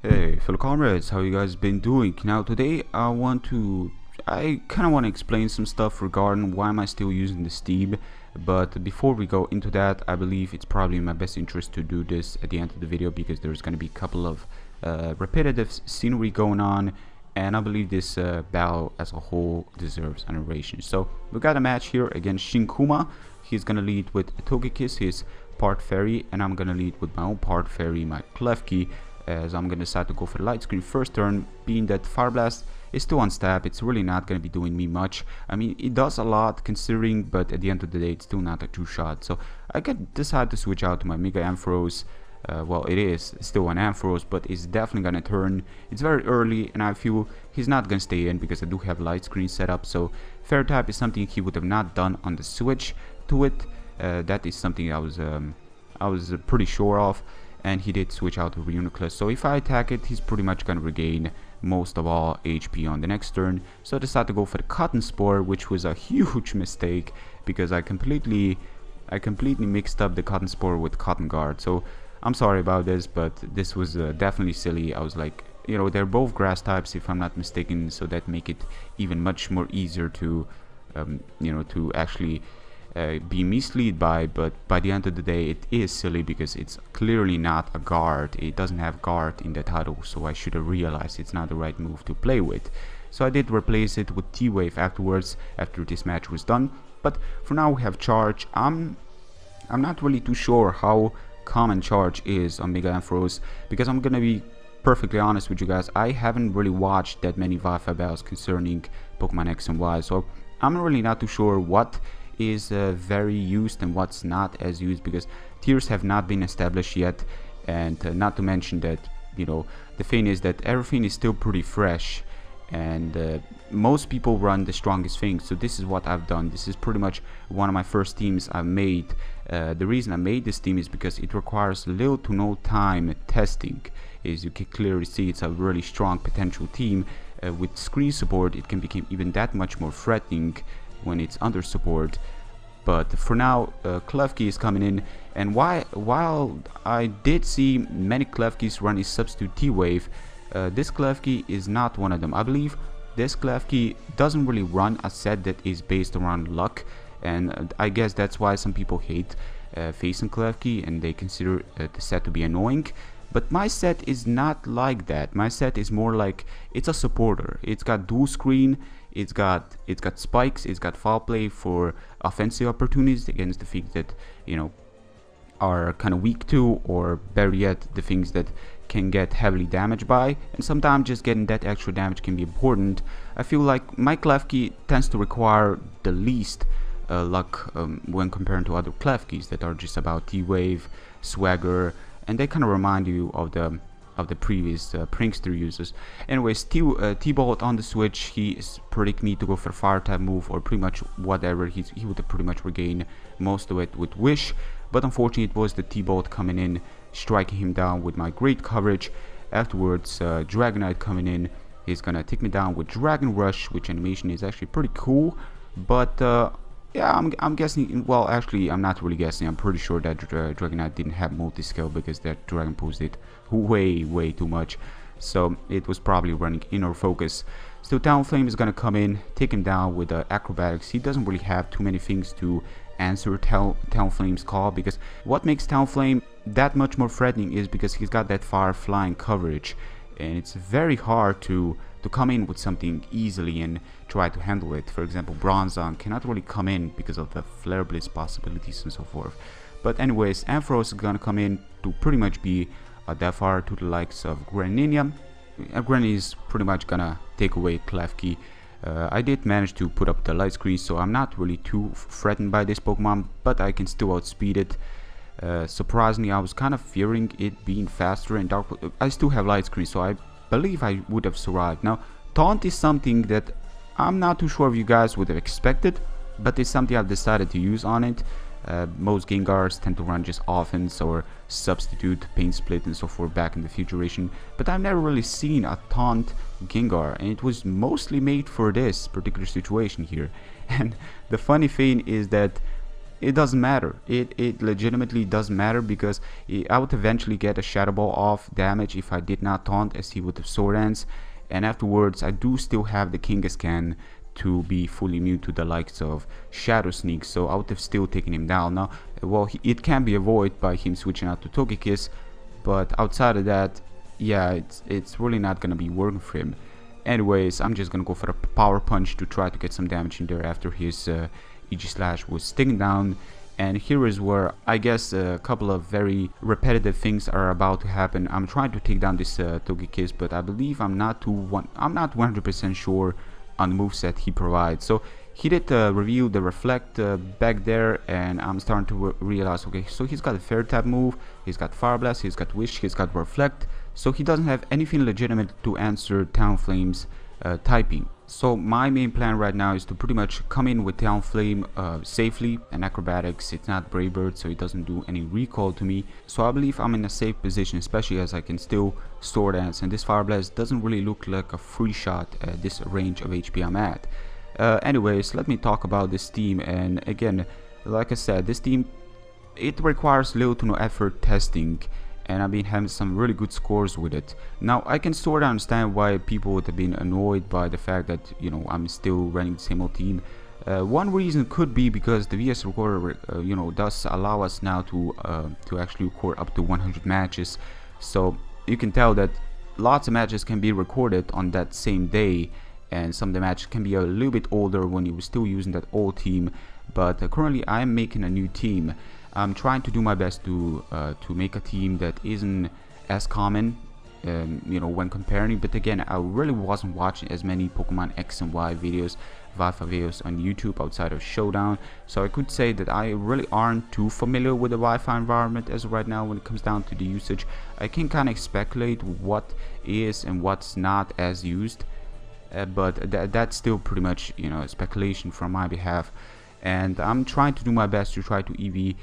Hey fellow comrades, how you guys been doing? Now today I kind of want to explain some stuff regarding why am I still using the Steam, but before we go into that, I believe it's probably in my best interest to do this at the end of the video because there's going to be a couple of repetitive scenery going on, and I believe this battle as a whole deserves a narration. So we got a match here against Shin Kuma. He's going to lead with Togekiss, his part fairy, and I'm going to lead with my own part fairy, my Klefki, as I'm going to decide to go for the light screen first turn, being that Fire Blast is still on stab. It's really not going to be doing me much. I mean, it does a lot considering, but at the end of the day, it's still not a true shot. So I could decide to switch out to my Mega Ampharos. Well, it is still an Ampharos, but it's definitely going to turn. It's very early, and I feel he's not going to stay in because I do have light screen set up. So Fair Type is something he would have not done on the switch to it. That is something I was pretty sure of. And he did switch out to Reuniclus, so if I attack it, he's pretty much gonna regain most of all HP on the next turn. So I decided to go for the Cotton Spore, which was a huge mistake because I completely mixed up the Cotton Spore with Cotton Guard. So I'm sorry about this, but this was definitely silly. I was like, you know, they're both grass types if I'm not mistaken, so that make it even much more easier to you know, to actually be misled by. But by the end of the day, it is silly because it's clearly not a guard. It doesn't have guard in the title, so I should have realized it's not the right move to play with. So I did replace it with T-Wave afterwards, after this match was done. But for now we have Charge. I'm not really too sure how common Charge is on Mega Ampharos, because I'm gonna be perfectly honest with you guys, I haven't really watched that many Wi-Fi battles concerning Pokemon X and Y, so I'm really not too sure what is very used and what's not as used, because tiers have not been established yet. And not to mention that, you know, the thing is that everything is still pretty fresh, and most people run the strongest things. So this is what I've done. This is pretty much one of my first teams I've made. The reason I made this team is because it requires little to no time testing. As you can clearly see, it's a really strong potential team. With screen support, it can become even that much more threatening when it's under support. But for now, Klefki is coming in, and while I did see many Klefkis run a substitute T-Wave, this Klefki is not one of them. I believe this Klefki doesn't really run a set that is based around luck, and I guess that's why some people hate facing Klefki and they consider the set to be annoying. But my set is not like that. My set is more like, it's a supporter. It's got dual screen, it's got spikes, it's got foul play for offensive opportunities against the things that, you know, are kind of weak to, or better yet, the things that can get heavily damaged by, and sometimes just getting that extra damage can be important. I feel like my Klefki tends to require the least luck when compared to other Klefkis that are just about T-Wave, Swagger, and they kind of remind you of the previous Prankster users. Anyways, T-Bolt on the switch, he predict me to go for a fire type move or pretty much whatever. He would have pretty much regained most of it with Wish, but unfortunately it was the T-Bolt coming in, striking him down with my great coverage. Afterwards, Dragonite coming in, he's gonna take me down with Dragon Rush, which animation is actually pretty cool. But yeah, I'm guessing, well actually I'm not really guessing, I'm pretty sure that Dragonite didn't have multi-scale because that Dragon Pulse did way too much, so it was probably running inner focus. Still, Talonflame is gonna come in, take him down with acrobatics. He doesn't really have too many things to answer Talonflame's call, because what makes Talonflame that much more threatening is because he's got that far flying coverage, and it's very hard to come in with something easily and try to handle it. For example, Bronzong cannot really come in because of the Flare Blitz possibilities and so forth. But anyways, Ampharos is gonna come in to pretty much be a Defar to the likes of Greninja. Greninja is pretty much gonna take away Klefki. I did manage to put up the light screen, so I'm not really too threatened by this Pokemon, but I can still outspeed it. Surprisingly, I was kind of fearing it being faster, and I still have light screen, so I believe I would have survived. Now, Taunt is something that I'm not too sure if you guys would have expected, but it's something I've decided to use on it. Most Gengars tend to run just offense or substitute, Pain Split and so forth back in the Futuration, but I've never really seen a Taunt Gengar, and it was mostly made for this particular situation here. And the funny thing is that it doesn't matter. It legitimately doesn't matter, because I would eventually get a Shadow Ball off damage if I did not taunt, as he would have Sword Dance, and afterwards I do still have the Kangaskhan to be fully immune to the likes of Shadow Sneak, so I would have still taken him down. Now, well, it can be avoided by him switching out to Togekiss, but outside of that, yeah, it's really not gonna be working for him. Anyways, I'm just gonna go for a Power Punch to try to get some damage in there after his EG Slash was taken down. And here is where I guess a couple of very repetitive things are about to happen. I'm trying to take down this Togekiss, but I believe I'm not 100% sure on the moveset he provides. So he did reveal the Reflect back there, and I'm starting to realize, okay, so he's got a Fairy type move, he's got Fire Blast, he's got Wish, he's got Reflect, so he doesn't have anything legitimate to answer Talonflame's typing. So my main plan right now is to pretty much come in with Talonflame safely, and Acrobatics, it's not Brave Bird, so it doesn't do any recall to me. So I believe I'm in a safe position, especially as I can still Sword Dance, and this Fire Blast doesn't really look like a free shot at this range of HP I'm at. Anyways, let me talk about this team, and again, like I said, this team, it requires little to no effort testing, and I've been having some really good scores with it. Now, I can sort of understand why people would have been annoyed by the fact that, you know, I'm still running the same old team. One reason could be because the VS recorder, you know, does allow us now to actually record up to 100 matches. So you can tell that lots of matches can be recorded on that same day, and some of the matches can be a little bit older when you were still using that old team. But currently, I am making a new team. I'm trying to do my best to make a team that isn't as common, you know, when comparing. But again, I really wasn't watching as many Pokemon X and Y videos, Wifi videos on YouTube outside of Showdown, so I could say that I really aren't too familiar with the Wi-Fi environment as of right now. When it comes down to the usage, I can kind of speculate what is and what's not as used, but that's still pretty much, you know, speculation from my behalf. And I'm trying to do my best to try to EV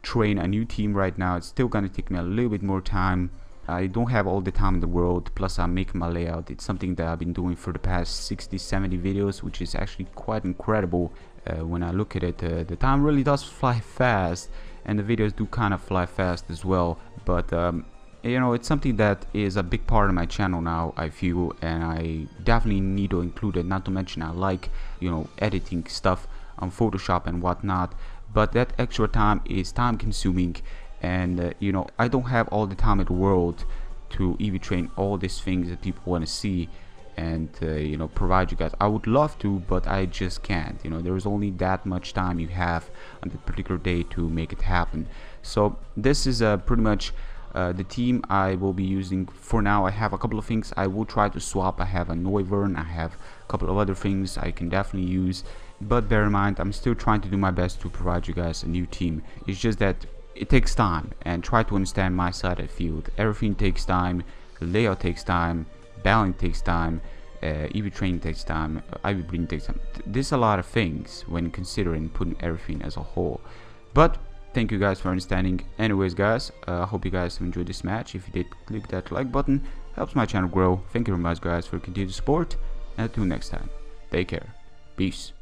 train a new team right now. It's still gonna take me a little bit more time. I don't have all the time in the world, plus I'm making my layout. It's something that I've been doing for the past 60-70 videos, which is actually quite incredible. When I look at it, the time really does fly fast, and the videos do kind of fly fast as well. But you know, it's something that is a big part of my channel now, I feel, and I definitely need to include it. Not to mention I like, you know, editing stuff on Photoshop and whatnot, but that extra time is time consuming, and you know, I don't have all the time in the world to EV train all these things that people want to see and you know, provide you guys. I would love to, but I just can't. You know, there's only that much time you have on that particular day to make it happen. So this is pretty much the team I will be using for now. I have a couple of things I will try to swap. I have a Noivern, I have a couple of other things I can definitely use, but bear in mind, I'm still trying to do my best to provide you guys a new team. It's just that it takes time, and try to understand my side of the field. Everything takes time, layout takes time, battling takes time, EV training takes time, IV breeding takes time. There's a lot of things when considering putting everything as a whole. But thank you guys for understanding. Anyways guys, I hope you guys have enjoyed this match. If you did, click that like button, helps my channel grow. Thank you very much guys for continued support, and until next time, take care, peace.